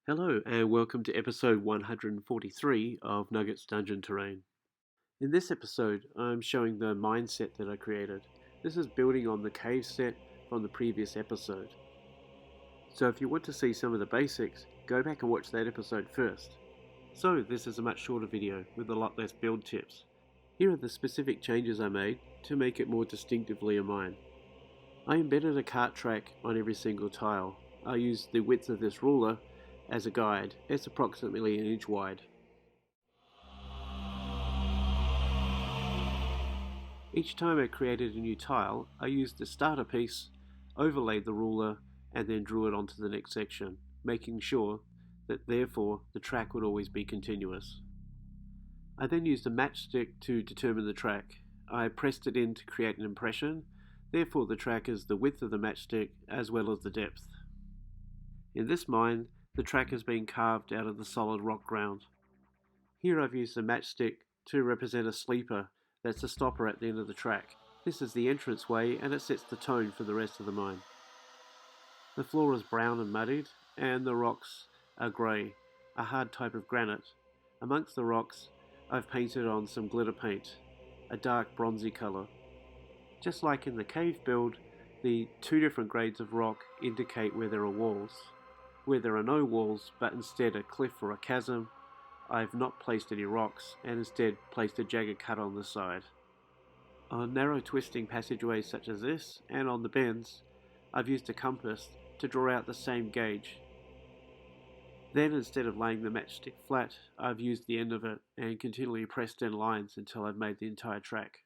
Hello, and welcome to episode 143 of Nugget's Dungeon Terrain. In this episode, I'm showing the mine set that I created. This is building on the cave set from the previous episode. So if you want to see some of the basics, go back and watch that episode first. So this is a much shorter video with a lot less build tips. Here are the specific changes I made to make it more distinctively a mine. I embedded a cart track on every single tile. I used the width of this ruler as a guide. It's approximately an inch wide. Each time I created a new tile, I used the starter piece, overlaid the ruler, and then drew it onto the next section, making sure that therefore the track would always be continuous. I then used a matchstick to determine the track. I pressed it in to create an impression, therefore the track is the width of the matchstick as well as the depth. In this mine, the track has been carved out of the solid rock ground. Here I've used a matchstick to represent a sleeper that's a stopper at the end of the track. This is the entranceway and it sets the tone for the rest of the mine. The floor is brown and muddied and the rocks are grey, a hard type of granite. Amongst the rocks I've painted on some glitter paint, a dark bronzy colour. Just like in the cave build, the two different grades of rock indicate where there are walls. Where there are no walls but instead a cliff or a chasm, I've not placed any rocks and instead placed a jagged cut on the side. On narrow twisting passageways such as this, and on the bends, I've used a compass to draw out the same gauge. Then instead of laying the matchstick flat, I've used the end of it and continually pressed in lines until I've made the entire track.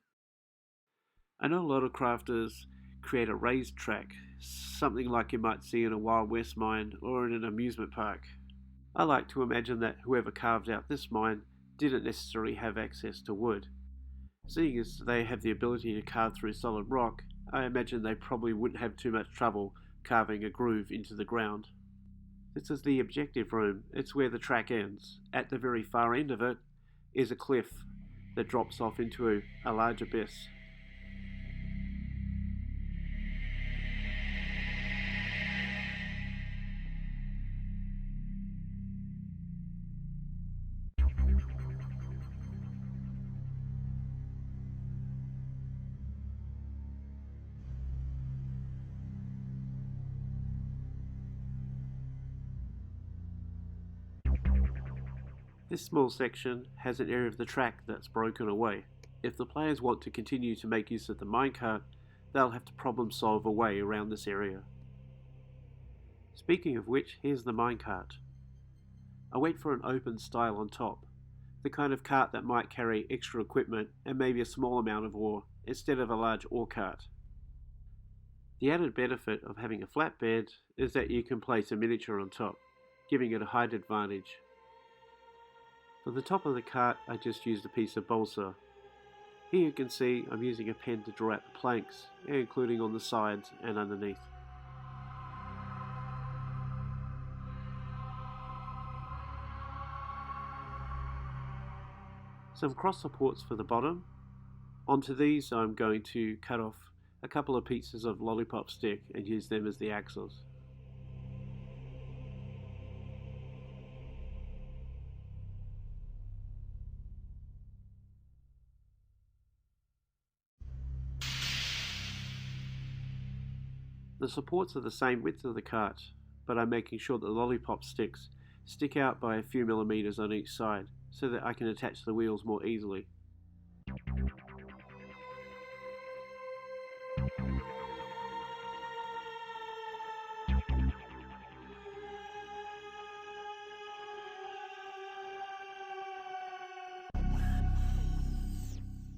I know a lot of crafters create a raised track, something like you might see in a Wild West mine or in an amusement park. I like to imagine that whoever carved out this mine didn't necessarily have access to wood. Seeing as they have the ability to carve through solid rock, I imagine they probably wouldn't have too much trouble carving a groove into the ground. This is the objective room, it's where the track ends. At the very far end of it is a cliff that drops off into a large abyss. This small section has an area of the track that's broken away. If the players want to continue to make use of the minecart, they'll have to problem solve a way around this area. Speaking of which, here's the minecart. I went for an open style on top, the kind of cart that might carry extra equipment and maybe a small amount of ore, instead of a large ore cart. The added benefit of having a flatbed is that you can place a miniature on top, giving it a height advantage. For the top of the cart, I just used a piece of balsa. Here you can see I'm using a pen to draw out the planks, including on the sides and underneath. Some cross supports for the bottom. Onto these I'm going to cut off a couple of pieces of lollipop stick and use them as the axles. The supports are the same width of the cart, but I'm making sure that the lollipop sticks stick out by a few millimeters on each side so that I can attach the wheels more easily.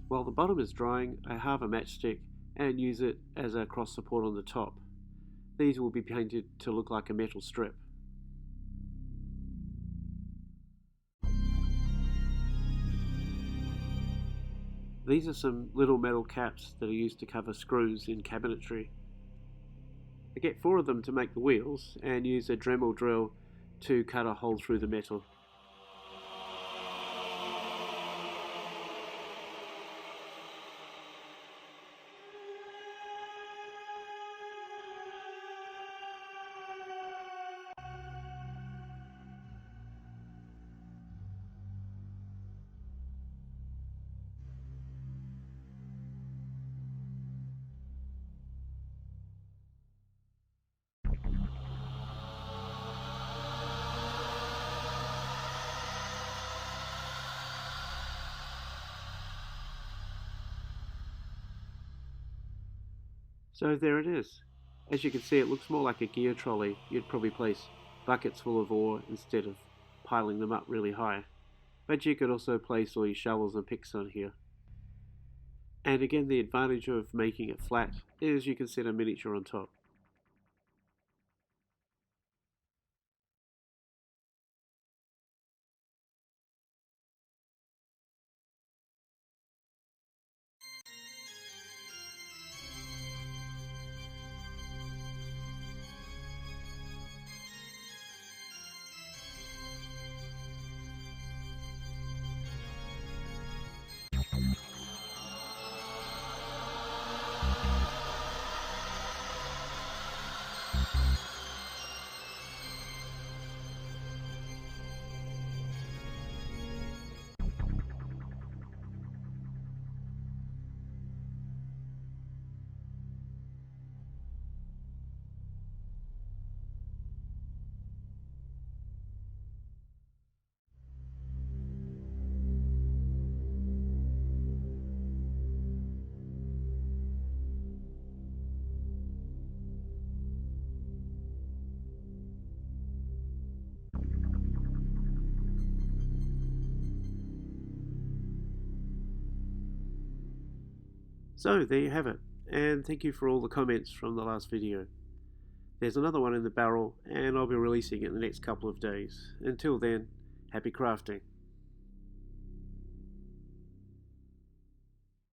While the bottom is drying, I halve a matchstick and use it as a cross support on the top. These will be painted to look like a metal strip. These are some little metal caps that are used to cover screws in cabinetry. I get 4 of them to make the wheels and use a Dremel drill to cut a hole through the metal. So there it is. As you can see, it looks more like a gear trolley. You'd probably place buckets full of ore instead of piling them up really high. But you could also place all your shovels and picks on here. And again, the advantage of making it flat is you can set a miniature on top. So there you have it, and thank you for all the comments from the last video. There's another one in the barrel, and I'll be releasing it in the next couple of days. Until then, happy crafting.